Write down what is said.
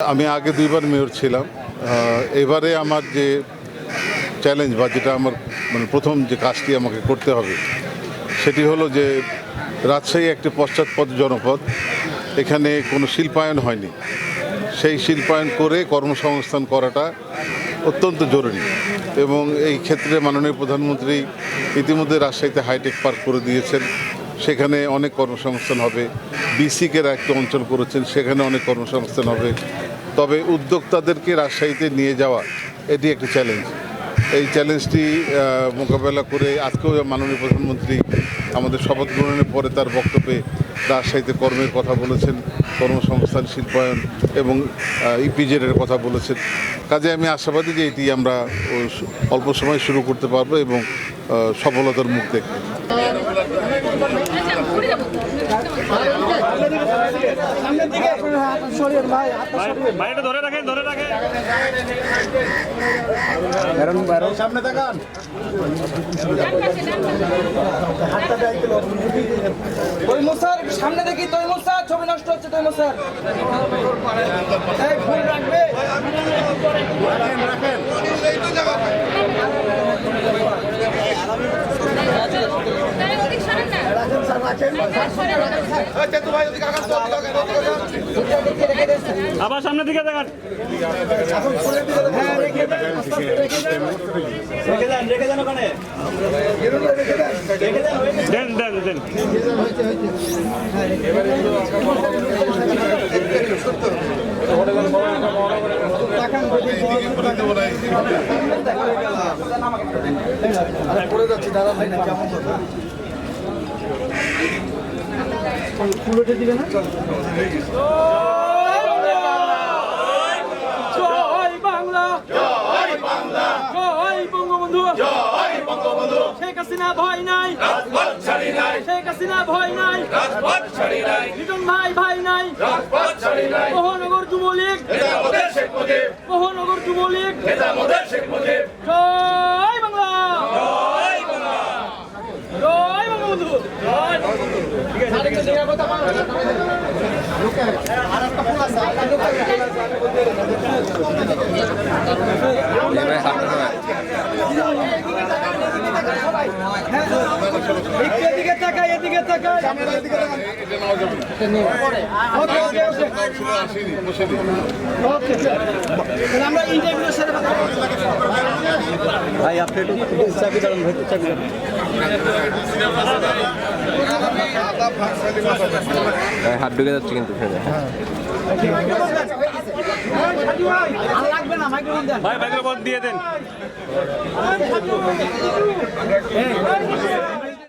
আমি আগে দুইবার মেয়র ছিলাম। এবারে আমার যে চ্যালেঞ্জ বা যেটা আমার মানে প্রথম যে কাজটি আমাকে করতে হবে সেটি হলো যে রাজশাহী একটি পশ্চাৎপদ জনপদ, এখানে কোনো শিল্পায়ন হয়নি। সেই শিল্পায়ন করে কর্মসংস্থান করাটা অত্যন্ত জরুরি এবং এই ক্ষেত্রে মাননীয় প্রধানমন্ত্রী ইতিমধ্যে রাজশাহীতে হাইটেক পার্ক করে দিয়েছেন, সেখানে অনেক কর্মসংস্থান হবে। বিসিকের একটা অঞ্চল করেছেন, সেখানে অনেক কর্মসংস্থান হবে। তবে উদ্যোক্তাদেরকে রাজশাহীতে নিয়ে যাওয়া এটি একটি চ্যালেঞ্জ। এই চ্যালেঞ্জটি মোকাবেলা করে আজকেও মাননীয় প্রধানমন্ত্রী আমাদের শপথ গ্রহণের পরে তার বক্তব্যে রাজশাহীতে কর্মের কথা বলেছেন, কর্মসংস্থান, শিল্পায়ন এবং ইপিজেডের কথা বলেছেন। কাজে আমি আশাবাদী যে এটি আমরা অল্প সময় শুরু করতে পারবো এবং সফলতার মুখ দেখব। সামনে দেখান সামনে দেখি তৈমুর স্যার ছবি নষ্ট হচ্ছে। তৈমুর স্যার ফুল রাখবে আবার সামনের দিকে দেখান। দেন দেন দেন। ফুলটা দিবে না। জয় বাংলা, জয় বাংলা, জয় বঙ্গবন্ধু, জয় বঙ্গবন্ধু। শেখ হাসিনা ভয় নাই, রাজপথ ছাড়ি নাই। শেখ হাসিনা ভয় নাই, রাজপথ ছাড়ি নাই। লিটন ভাই ভাই নাই, রাজপথ ছাড়ি নাই। মহানগর যুবলীগ, নেতা মোদের শেখ মুজিব। মহানগর যুবলীগ, নেতা মোদের শেখ মুজিব। জয় বাংলা, জয় বাংলা, জয় বঙ্গবন্ধু, জয় বঙ্গবন্ধু। ঠিক আছে, এদিকে তাকাই, এদিকে তাকাই। আমরা ইন্টারভিউ সেরে ভাই আপনি একটু চাবি দাঁড়ান, ভাই চাবি হাত ঢুকে যাচ্ছে কিন্তু ভাই মাইক্রোফোন দিয়ে দেন।